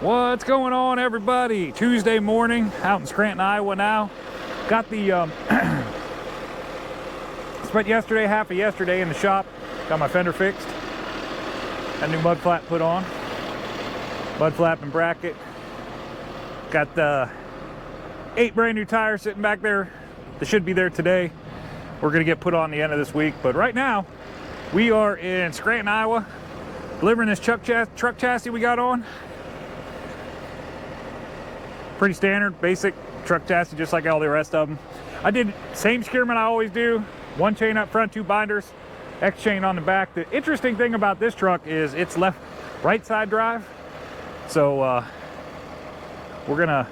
What's going on, everybody? Tuesday morning out in Scranton, Iowa now. Got the spent half of yesterday in the shop. Got my fender fixed. Got a new mud flap put on. Mud flap and bracket. Got the 8 brand new tires sitting back there. They should be there today. We're gonna get put on the end of this week. But right now, we are in Scranton, Iowa, delivering this truck chassis we got on. Pretty standard, basic truck chassis, just like all the rest of them. I did same securement I always do. 1 chain up front, 2 binders, X chain on the back. The interesting thing about this truck is it's right side drive. So we're gonna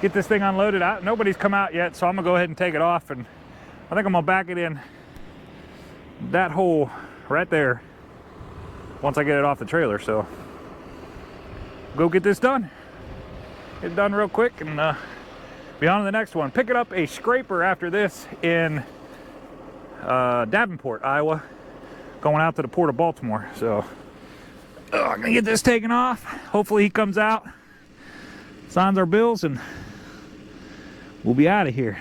get this thing unloaded out. Nobody's come out yet, so I'm gonna go ahead and take it off, and I think I'm gonna back it in that hole right there once I get it off the trailer. So go get this done. Get it done real quick and be on to the next one. Picking up a scraper after this in Davenport, Iowa, going out to the Port of Baltimore. So I'm gonna get this taken off. Hopefully he comes out, signs our bills, and we'll be out of here.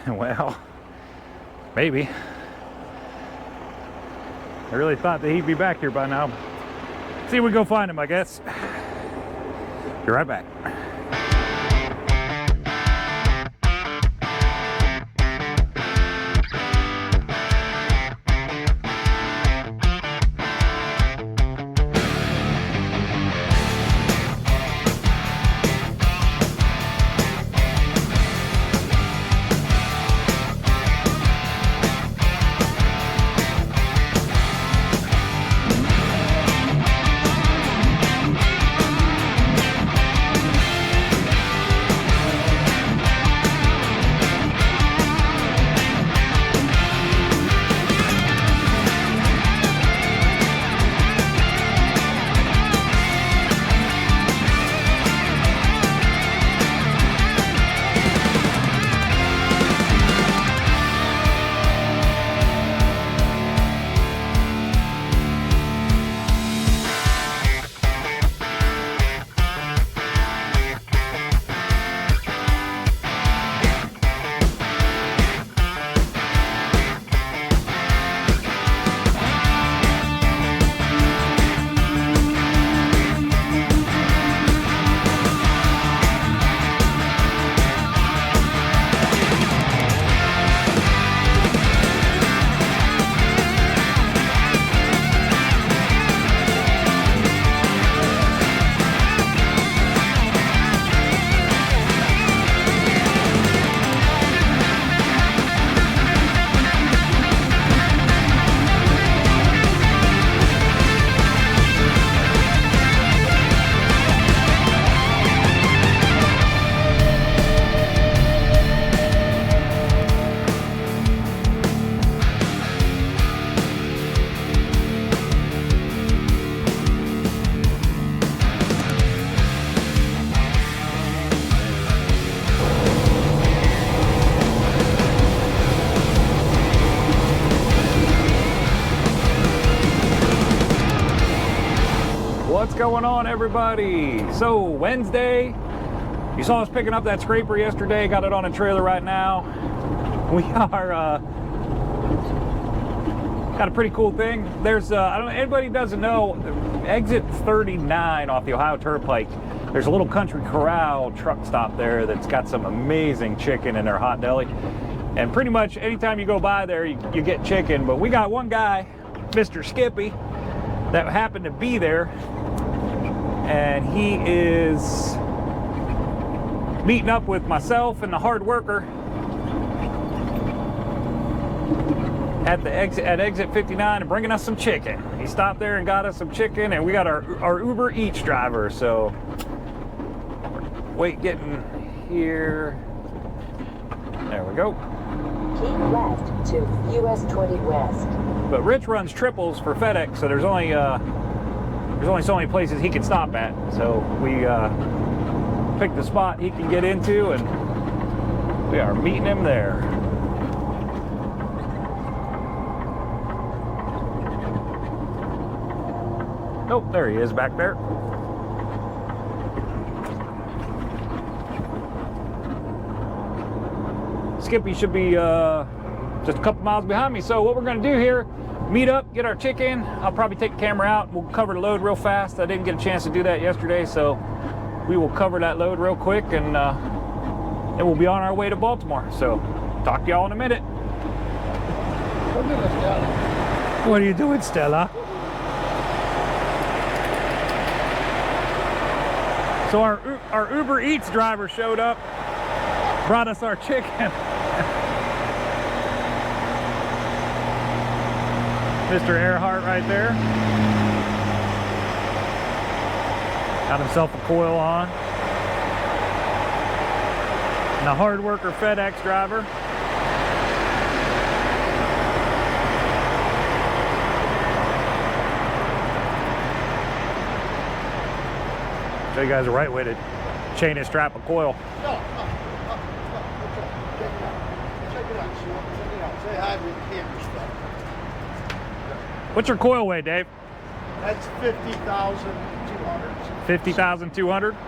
Well, maybe. I really thought that he'd be back here by now. See if we go find him, I guess. Be right back. going on, everybody? So Wednesday, you saw us picking up that scraper yesterday, got it on a trailer right now. We are got a pretty cool thing. There's I don't know, anybody doesn't know, exit 39 off the Ohio Turnpike, there's a little Country Corral truck stop there that's got some amazing chicken in their hot deli. And pretty much anytime you go by there, you get chicken. But we got one guy, Mr. Skippy, that happened to be there, and he is meeting up with myself and the hard worker at exit 59 and bringing us some chicken. He stopped there and got us some chicken, and we got our Uber Eats driver. So wait, getting here. There we go. Keep left to US 20 West. But Rich runs triples for FedEx, so there's only so many places he can stop at. So we picked the spot he can get into, and we are meeting him there. Oh, there he is back there. Skippy should be just a couple miles behind me. So what we're gonna do here, meet up, get our chicken. I'll probably take the camera out. We'll cover the load real fast. I didn't get a chance to do that yesterday, so we will cover that load real quick, and then we'll be on our way to Baltimore. So talk to y'all in a minute. What are you doing, Stella? So our Uber Eats driver showed up, brought us our chicken. Mr. Earhart right there. Got himself a coil on. And the hard worker FedEx driver. Show you guys the right way to chain and strap a coil. Check it out, Sean. Check it out. Say hi to the camera stuff. What's your coil weigh, Dave? That's 50,200. 50,200? Yeah.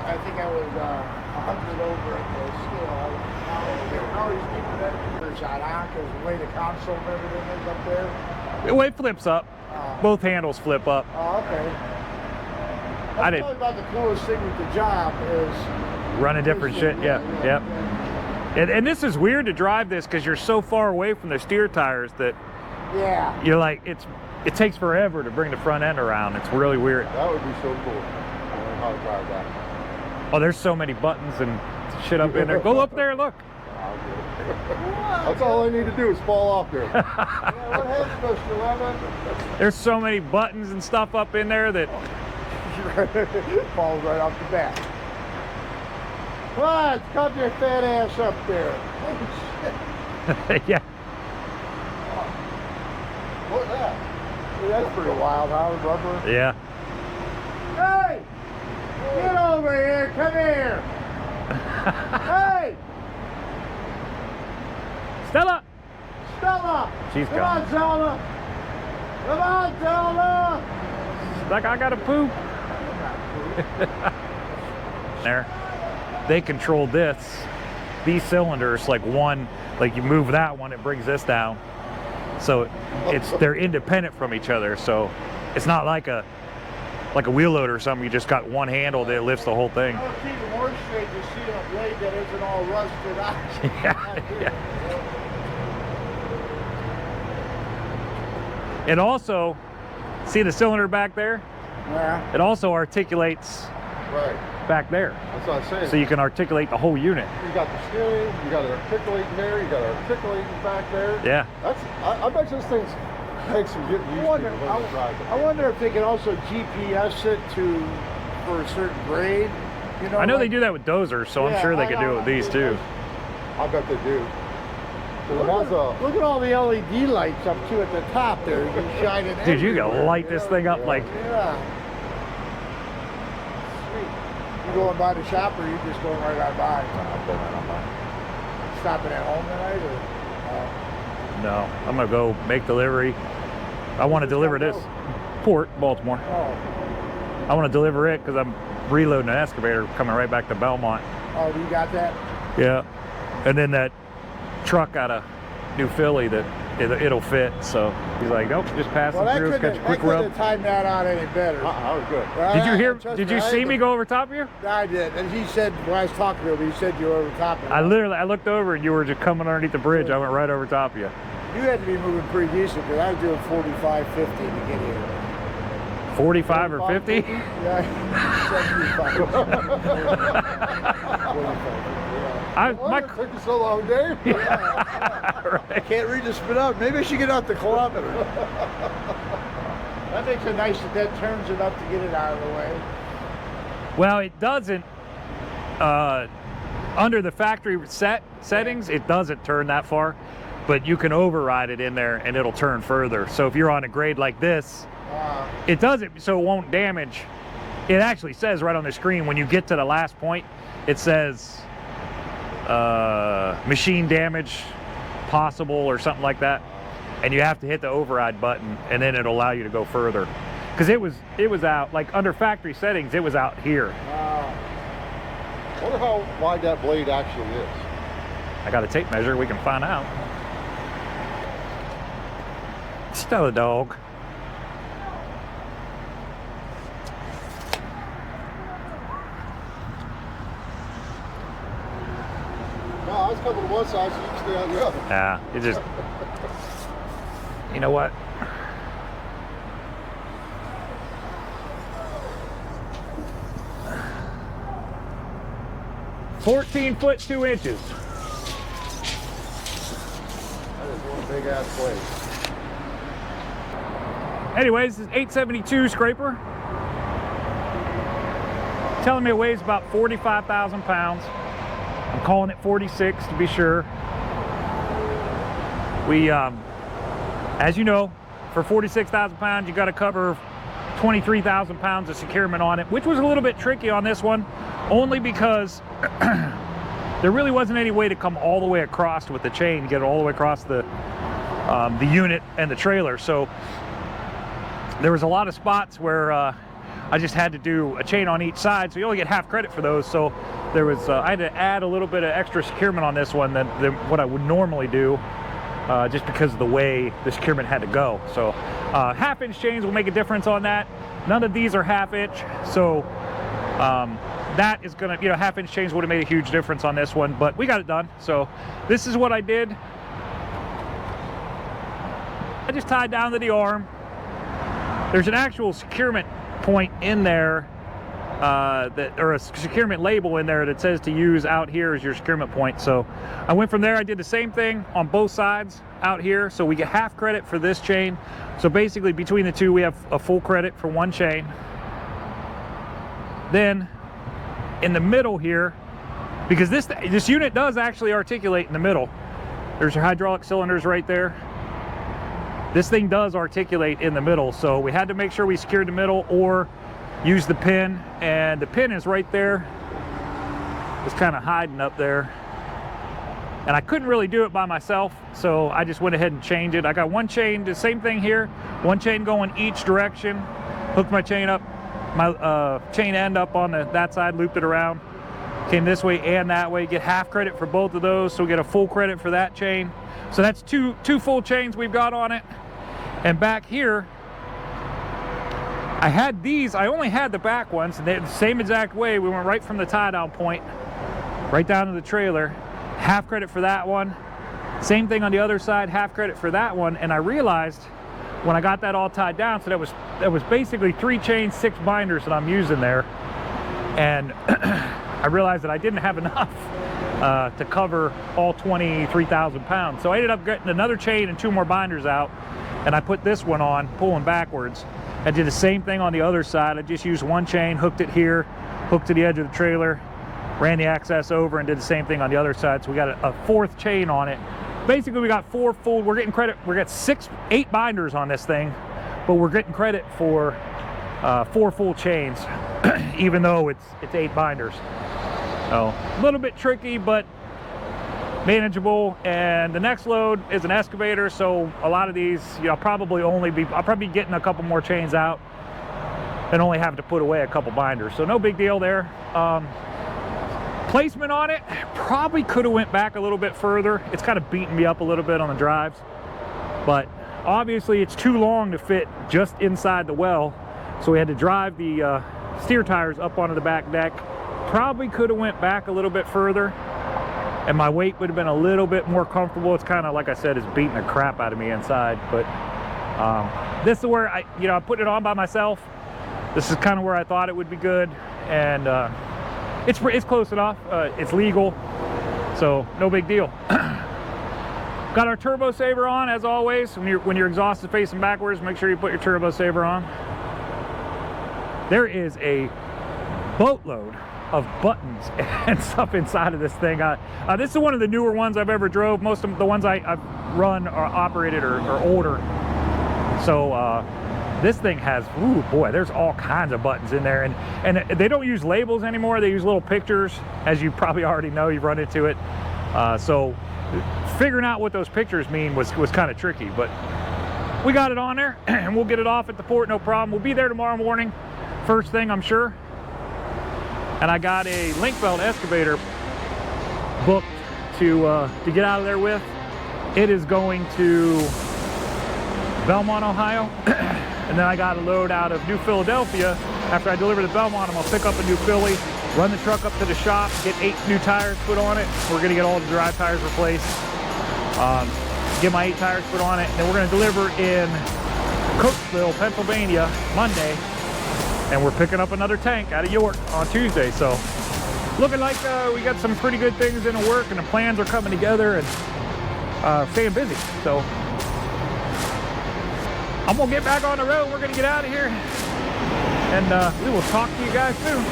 I think I was 100 over at the scale. Now he's keeping that shot on because the way the console and everything is up there. The way it flips up. Both handles flip up. Oh, okay. I That's probably about the coolest thing with the job is running different shit. Yeah. And this is weird to drive this because you're so far away from the steer tires that you're like, it takes forever to bring the front end around. It's really weird. That would be so cool. I don't know how to drive that. Oh, there's so many buttons and shit up in there. Go up there and look. That's all I need to do is fall off there. what happened, Mr. Lemon? There's so many buttons and stuff up in there that falls right off the bat. What? Come your fat ass up there. yeah. What's that? That's pretty wild, huh? Rubber. Yeah. Hey! Get over here! Come here! Hey! Stella! Stella! She's Come gone. on, Zelda! Come on, Zelda! Like, I gotta poop. There. They control these cylinders, like you move that one, it brings this down. So they're independent from each other. So it's not like a wheel loader or something. You just got one handle that lifts the whole thing. Oh, it's even more straight to see a blade that isn't all rusted out. Yeah. It also, see the cylinder back there? Yeah. It also articulates Right. back there. That's what I'm saying. So you can articulate the whole unit. You got the steering, you got it articulating there, you got it articulating back there. Yeah. I bet this thing takes some getting used to when you drive it. I wonder if they can also GPS it for a certain grade. You know, I know like, they do that with dozers, so I'm Yeah, sure they I could do it with these too. I bet they do. So it has a, Look at all the LED lights up too at the top there. You can shine it. Dude, you can everywhere. light this thing up like. Yeah. Sweet. You going by the shop or you just going right on by? I'm going right on by. Stopping at home tonight or? No, I'm gonna go make delivery, I want to deliver this. Port, Baltimore. Oh, I want to deliver it because I'm reloading an excavator coming right back to Belmont. oh, you got that? Yeah. And then that truck out of New Philly that it'll fit. So he's like, nope, just pass Well, it that through, catch couldn't a quick rub. have timed that out any better. That was good. Well, Did you hear? trust Did me, you I see had me to- go over top of you? I did, and he said when I was talking to him, he said you were over top of him. I looked over and you were just coming underneath the bridge. I went right over top of you. You had to be moving pretty decent because I was doing 45, 50 to get here. 45 or 50? Yeah, 75. 45, Why did it take you so long, Dave? I can't read the speedometer. Maybe I should get out the kilometer. That makes it nice that turns it up to get it out of the way. Well, it doesn't. Under the factory settings, it doesn't turn that far, but you can override it in there and it'll turn further. So if you're on a grade like this, it doesn't, so it won't damage. It actually says right on the screen when you get to the last point, it says machine damage possible or something like that, and you have to hit the override button and then it'll allow you to go further, because it was out like under factory settings, it was out here. Wonder how wide that blade actually is. I got a tape measure, we can find out. Still a dog. No, I was coming to one side, so you can stay on the other. Yeah, it just, you know what? "14 foot 2 inches." That is one big ass blade. Anyways, this is 872 scraper. Telling me it weighs about 45,000 pounds. I'm calling it 46 to be sure. We, as you know, for 46,000 pounds, you got to cover 23,000 pounds of securement on it, which was a little bit tricky on this one, only because there really wasn't any way to come all the way across with the chain, get it all the way across the unit and the trailer. So there was a lot of spots where I just had to do a chain on each side, so you only get half credit for those. So there was, I had to add a little bit of extra securement on this one than what I would normally do, just because of the way the securement had to go. So half-inch chains will make a difference on that. None of these are half-inch, so that is gonna, you know, half-inch chains would have made a huge difference on this one, but we got it done. So this is what I did. I just tied down to the arm. There's an actual securement point in there, or a securement label in there that says to use out here as your securement point. So I went from there, I did the same thing on both sides out here, so we get half credit for this chain. So basically between the two we have a full credit for one chain. Then in the middle here, because this unit does actually articulate in the middle, there's your hydraulic cylinders right there. This thing does articulate in the middle, so we had to make sure we secured the middle or use the pin, and the pin is right there. It's kind of hiding up there, and I couldn't really do it by myself, so I just went ahead and changed it. I got one chain, the same thing here, one chain going each direction, hooked my chain up, my chain end up on that side, looped it around, came this way and that way, get half credit for both of those, so we get a full credit for that chain. So that's two full chains we've got on it. And back here, I had these, I only had the back ones, and they're the same exact way. We went right from the tie down point, right down to the trailer. Half credit for that one. Same thing on the other side, half credit for that one. And I realized when I got that all tied down, so that was basically 3 chains, 6 binders that I'm using there. And I realized that I didn't have enough to cover all 23,000 pounds. So I ended up getting another chain and 2 more binders out, and I put this one on, pulling backwards. I did the same thing on the other side. I just used one chain, hooked it here, hooked to the edge of the trailer, ran the access over, and did the same thing on the other side. So we got a 4th chain on it. Basically, we got 4 full, we're getting credit, we got 8 binders on this thing, but we're getting credit for 4 full chains, even though it's 8 binders. So a little bit tricky, but manageable. And the next load is an excavator, so a lot of these, you know, I'll probably be getting a couple more chains out and only have to put away a couple binders, so no big deal there. Placement on it, probably could have went back a little bit further. It's kind of beating me up a little bit on the drives, but obviously it's too long to fit just inside the well, so we had to drive the steer tires up onto the back deck. Probably could have went back a little bit further, and my weight would have been a little bit more comfortable. It's kind of, like I said, it's beating the crap out of me inside, but this is where I put it on by myself. This is kind of where I thought it would be good, and it's close enough. It's legal, so no big deal. Got our turbo saver on, as always. When your exhaust is facing backwards, make sure you put your turbo saver on. There is a boatload of buttons and stuff inside of this thing. This is one of the newer ones I've ever drove. Most of the ones I've run or operated are older. So this thing has, ooh boy, there's all kinds of buttons in there, and they don't use labels anymore. They use little pictures, as you probably already know. You've run into it. So figuring out what those pictures mean was kind of tricky, but we got it on there and we'll get it off at the port, no problem. We'll be there tomorrow morning, first thing, I'm sure. And I got a link belt excavator booked to get out of there with. It is going to Belmont, Ohio. And then I got a load out of New Philadelphia. After I deliver to Belmont, I'm gonna pick up a new Philly, run the truck up to the shop, get 8 new tires put on it. We're gonna get all the drive tires replaced. Get my 8 tires put on it, and then we're gonna deliver in Coatesville, Pennsylvania, Monday. And we're picking up another tank out of York on Tuesday. So looking like we got some pretty good things in the work, and the plans are coming together, and staying busy. So I'm gonna get back on the road. We're gonna get out of here, and we will talk to you guys soon.